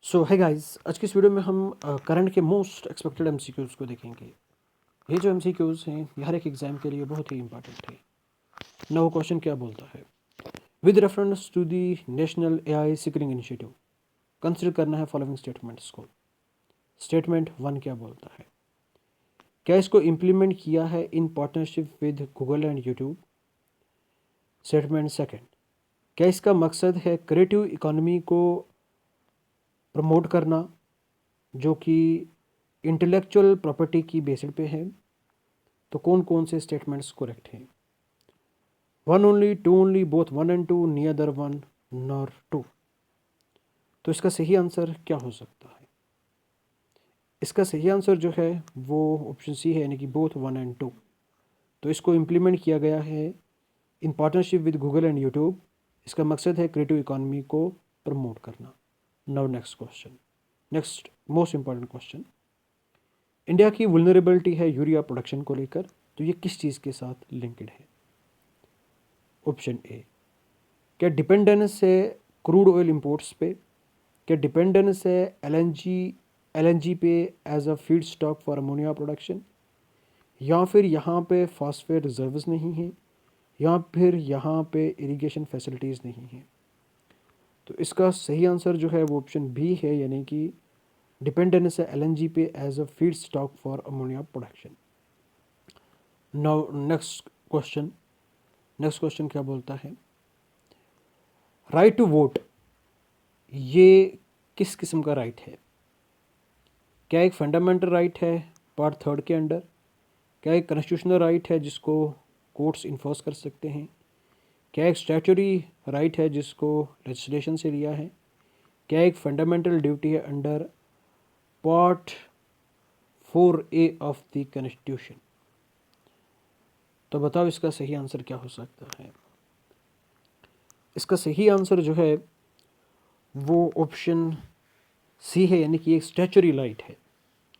सो है गाइस, आज की इस वीडियो में हम करंट के मोस्ट एक्सपेक्टेड एमसीक्यूज़ को देखेंगे। ये जो एमसीक्यूज़ हैं ये हर एक एग्जाम के लिए बहुत ही इंपॉर्टेंट है ना। वो क्वेश्चन क्या बोलता है? With reference to the national AI skilling initiative consider करना है फॉलोइंग स्टेटमेंट्स को। स्टेटमेंट 1 क्या बोलता है? क्या इसको इम्प्लीमेंट किया है in partnership with Google and YouTube? Statement second, क्या इसका मकसद है क्रिएटिव इकोनॉमी को प्रमोट करना जो कि इंटेलेक्चुअल प्रॉपर्टी की बेसिस पे है? तो कौन कौन से स्टेटमेंट्स करेक्ट हैं? One only, two only, both one and two, neither one nor two. तो इसका सही आंसर क्या हो सकता है? इसका सही आंसर जो है वो ऑप्शन सी है, यानी कि बोथ वन एंड टू। तो इसको इम्प्लीमेंट किया गया है in partnership with Google and YouTube. इसका मकसद है क्रिएटिव इकोनॉमी को प्रमोट करना। Now next question, next most important question. India की वुलनरेबिलिटी है यूरिया प्रोडक्शन को लेकर, तो ये किस चीज़ के साथ लिंक्ड है? ऑप्शन ए, क्या डिपेंडेंस है क्रूड ऑयल इंपोर्ट्स पे? क्या डिपेंडेंस है एलएनजी पे as a feedstock for ammonia production? या फिर यहाँ पे फॉस्फेट रिजर्व्स नहीं है, या फिर यहाँ पे इरिगेशन फैसिलिटीज़ नहीं है? तो इसका सही आंसर जो है वो ऑप्शन बी है, यानी कि डिपेंडेंस है एलएनजी पे as a feedstock for ammonia production. Now next question, next question क्या बोलता है? राइट टू वोट ये किस किस्म का राइट है? क्या एक फंडामेंटल राइट है पार्ट थर्ड के अंडर? क्या एक कॉन्स्टिट्यूशनल राइट है जिसको कोर्ट्स इन्फोर्स कर सकते हैं? क्या एक स्टैट्यूटरी राइट है जिसको लेजिस्लेशन से लिया है? क्या एक फंडामेंटल ड्यूटी है under part 4A of the constitution? तो बताओ इसका सही आंसर क्या हो सकता है? इसका सही आंसर जो है वो ऑप्शन सी है, यानी कि एक स्टैच्यूटरी राइट है।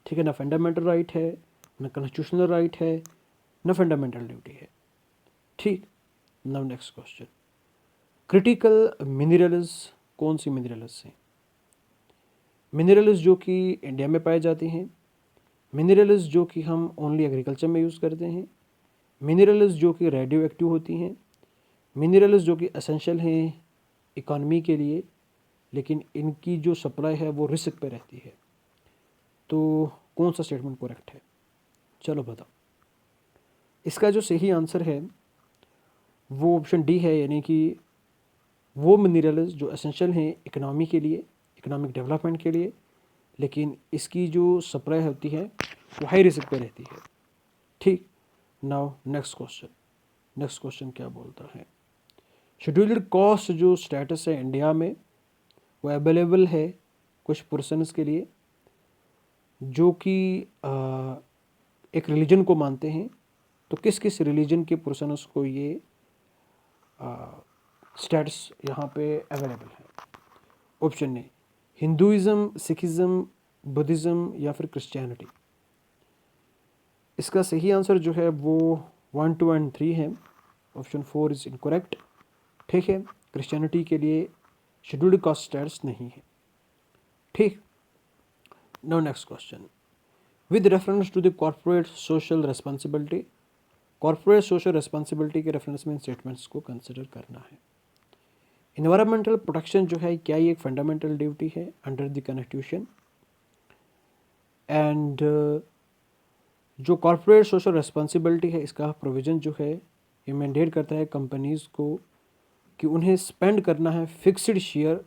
ठीक है ना, फंडामेंटल राइट है, ना कॉन्स्टिट्यूशनल राइट है, ना फंडामेंटल ड्यूटी है। ठीक। Now next question, critical minerals कौन सी मिनरल्स हैं? मिनरल्स जो कि इंडिया में पाए जाते हैं, मिनरल्स जो कि हम ओनली एग्रीकल्चर में यूज़ करते हैं, मिनरल्स जो कि रेडियो एक्टिव होती हैं, मिनरल्स जो कि एसेंशियल हैं इकॉनमी के लिए लेकिन इनकी जो सप्लाई है वो रिस्क पे रहती है। तो कौन सा स्टेटमेंट करेक्ट है? चलो बताओ। इसका जो सही आंसर है वो ऑप्शन डी है, यानी कि वो मिनरल्स जो एसेंशियल हैं इकोनॉमी के लिए, इकोनॉमिक डेवलपमेंट के लिए, लेकिन इसकी जो सप्लाई होती है वो हाई रिस्क पे रहती है। ठीक। Now next question, next question क्या बोलता है? शेड्यूल्ड कास्ट जो स्टेटस है इंडिया में वो अवेलेबल है कुछ पर्सनस के लिए जो कि एक रिलीजन को मानते हैं। तो किस किस रिलीजन के पर्सनस को ये स्टेटस यहाँ पे अवेलेबल है? Option A, Hinduism, Sikhism, Buddhism या फिर क्रिश्चियनिटी। इसका सही आंसर जो है वो 1, 2 एंड 3 है। Option 4 is incorrect. ठीक है, क्रिश्चियनिटी के लिए शेड्यूल्ड कास्ट स्टेटस नहीं है। ठीक। Now next question, with reference to the corporate social responsibility, corporate social responsibility के रेफरेंस में स्टेटमेंट्स को कंसिडर करना है। इन्वायरमेंटल प्रोटेक्शन जो है क्या ये एक फंडामेंटल ड्यूटी है अंडर द कॉन्स्टिट्यूशन? एंड जो कॉर्पोरेट सोशल रिस्पॉन्सिबिलिटी है इसका प्रोविज़न जो है ये मैंडेट करता है कंपनीज़ को कि उन्हें स्पेंड करना है fixed share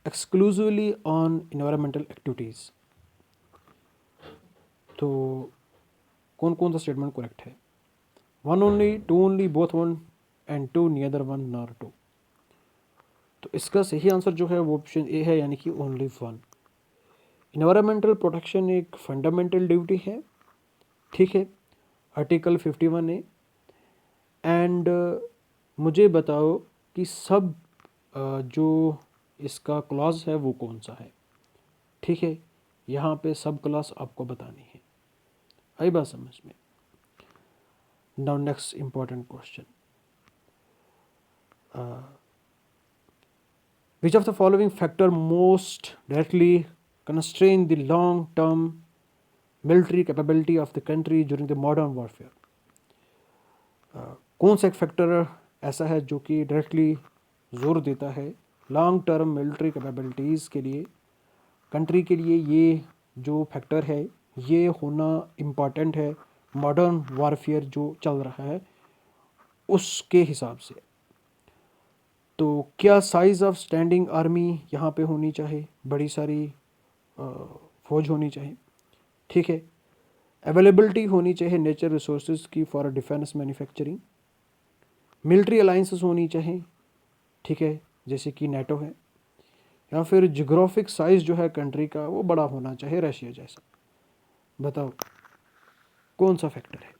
exclusively on environmental activities. तो कौन कौन सा स्टेटमेंट करेक्ट है? One only, two only, both one and two, neither one nor two. तो इसका सही आंसर जो है वो ऑप्शन ए है, यानी कि ओनली वन। इन्वायरमेंटल प्रोटेक्शन एक फंडामेंटल ड्यूटी है। ठीक है, आर्टिकल 51 ए। एंड मुझे बताओ कि सब जो इसका क्लॉज है वो कौन सा है? ठीक है, यहाँ पे सब क्लॉज आपको बतानी है। आई बात समझ में? Now next important question, which of the following factor most directly constrain the long term military capability of the country during the modern warfare? कौन सा एक फैक्टर ऐसा है जो कि डायरेक्टली जोर देता है लॉन्ग टर्म मिलिट्री कैपेबिलिटीज़ के लिए, कंट्री के लिए? ये जो फैक्टर है ये होना इम्पॉर्टेंट है मॉडर्न वॉरफेयर जो चल रहा है उसके हिसाब से। तो क्या साइज़ ऑफ स्टैंडिंग आर्मी यहाँ पे होनी चाहिए, बड़ी सारी फौज होनी चाहिए, ठीक है। अवेलेबिलिटी होनी चाहिए नेचर रिसोर्सेज की for defence manufacturing. Military alliances होनी चाहिए, ठीक है, जैसे कि नेटो है। या फिर जियोग्राफिक साइज जो है कंट्री का वो बड़ा होना चाहिए रशिया जैसा। बताओ कौन सा फैक्टर है?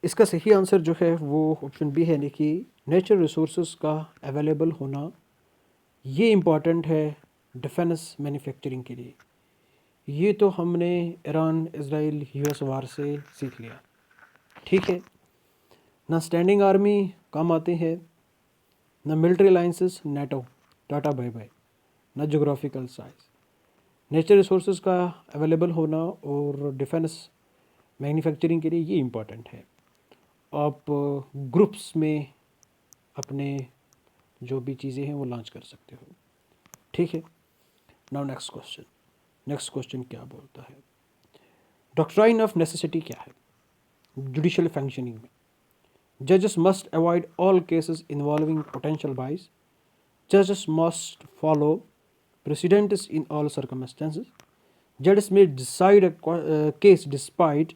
इसका सही आंसर जो है वो ऑप्शन बी है, कि नेचर रिसोर्सेज का अवेलेबल होना ये इम्पॉर्टेंट है डिफेंस मैन्युफैक्चरिंग के लिए। ये तो हमने ईरान इजराइल यूएस वार से सीख लिया, ठीक है। ना स्टैंडिंग आर्मी काम आते हैं, ना military alliances NATO tata bye bye, ना जोग्राफिकल साइज। नेचर रिसोर्सेज का अवेलेबल होना और डिफेंस मैन्युफैक्चरिंग के लिए ये इम्पॉर्टेंट है। आप ग्रुप्स में अपने जो भी चीज़ें हैं वो लॉन्च कर सकते हो, ठीक है। नाउ नेक्स्ट क्वेश्चन क्या बोलता है? डॉक्ट्राइन ऑफ नेसेसिटी क्या है जुडिशियल फंक्शनिंग में? जजेस must avoid all cases involving potential बाइस। जजेस must follow precedents in all circumstances. Judges may decide a case despite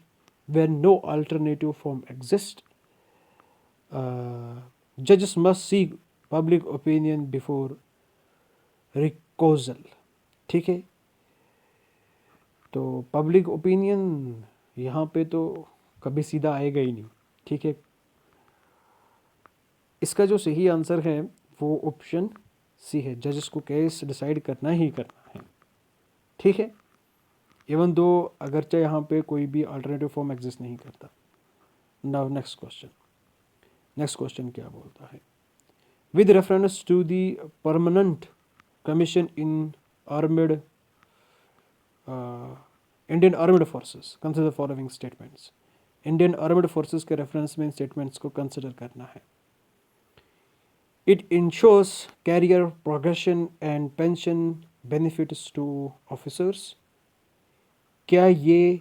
where no alternative form exists. Judges must seek public opinion before recusal, ठीक है। तो public opinion यहाँ पे तो कभी सीधा आएगा ही नहीं, ठीक है। इसका जो सही आंसर है वो ऑप्शन सी है, जजेस को केस डिसाइड करना ही करना है, ठीक है। इवन दो अगरचे यहाँ पे कोई भी अल्टरनेटिव फॉर्म एग्जिस्ट नहीं करता। नाउ नेक्स्ट क्वेश्चन क्या बोलता है? With reference to the permanent commission in armed Indian armed forces consider following statements. Indian armed forces के रेफरेंस में इन स्टेटमेंट्स को कंसिडर करना है। It insures career progression and pension benefits to officers. क्या ये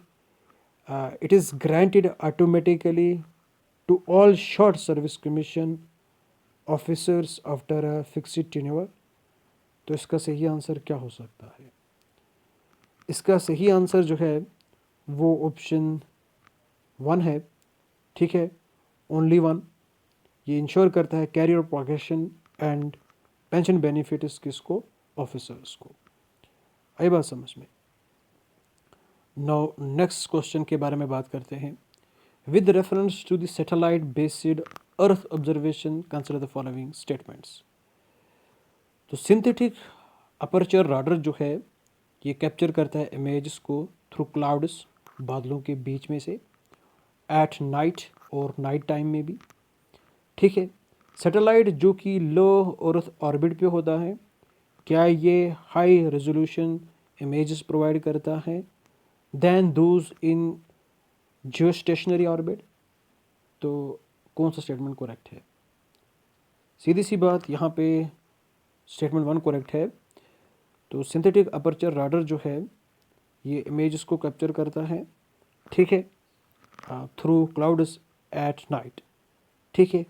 it is granted automatically to all short service commission officers after a fixed tenure? तो इसका सही आंसर क्या हो सकता है? इसका सही आंसर जो है वो ऑप्शन 1 है, ठीक है, ओनली 1। ये इंश्योर करता है career progression and pension benefits किसको? ऑफिसर्स को। आई बात समझ में? नाउ नेक्स्ट क्वेश्चन के बारे में बात करते हैं। With reference to the satellite based earth observation consider the following statements. तो सिंथेटिक अपर्चर राडर जो है ये कैप्चर करता है इमेजेस को थ्रू क्लाउड्स, बादलों के बीच में से, एट नाइट और नाइट टाइम में भी, ठीक है। सैटेलाइट जो कि लो अर्थ ऑर्बिट पे होता है, क्या ये हाई रेजोल्यूशन इमेजेस प्रोवाइड करता है then those in geostationary orbit? तो कौन सा स्टेटमेंट करेक्ट है? सीधी सी बात, यहाँ पे स्टेटमेंट 1 करेक्ट है। तो सिंथेटिक अपर्चर राडर जो है ये इमेजेस को कैप्चर करता है, ठीक है, थ्रू क्लाउड्स एट नाइट, ठीक है।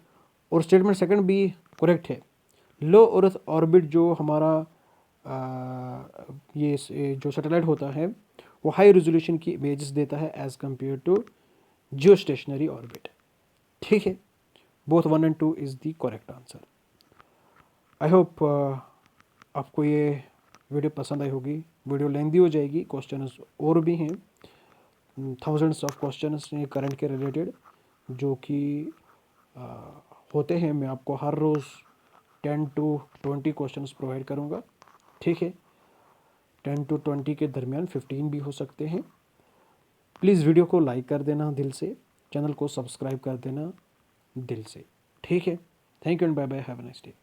और स्टेटमेंट सेकंड भी करेक्ट है। लो अर्थ ऑर्बिट जो हमारा ये जो सैटेलाइट होता है वो हाई रेजोल्यूशन की इमेजेस देता है as compare to geostationary orbit, ठीक है। Both 1 and 2 is the correct answer. I hope आपको ये वीडियो पसंद आई होगी। वीडियो लेंदी हो जाएगी, क्वेश्चंस और भी हैं, थाउजेंड्स ऑफ क्वेश्चंस हैं करंट के रिलेटेड जो कि होते हैं। मैं आपको हर रोज़ 10 to 20 क्वेश्चंस प्रोवाइड करूँगा, ठीक है। 10 to 20 के दरमियान 15 भी हो सकते हैं। प्लीज़ वीडियो को लाइक कर देना दिल से, चैनल को सब्सक्राइब कर देना दिल से, ठीक है। Thank you and bye bye, have a nice day.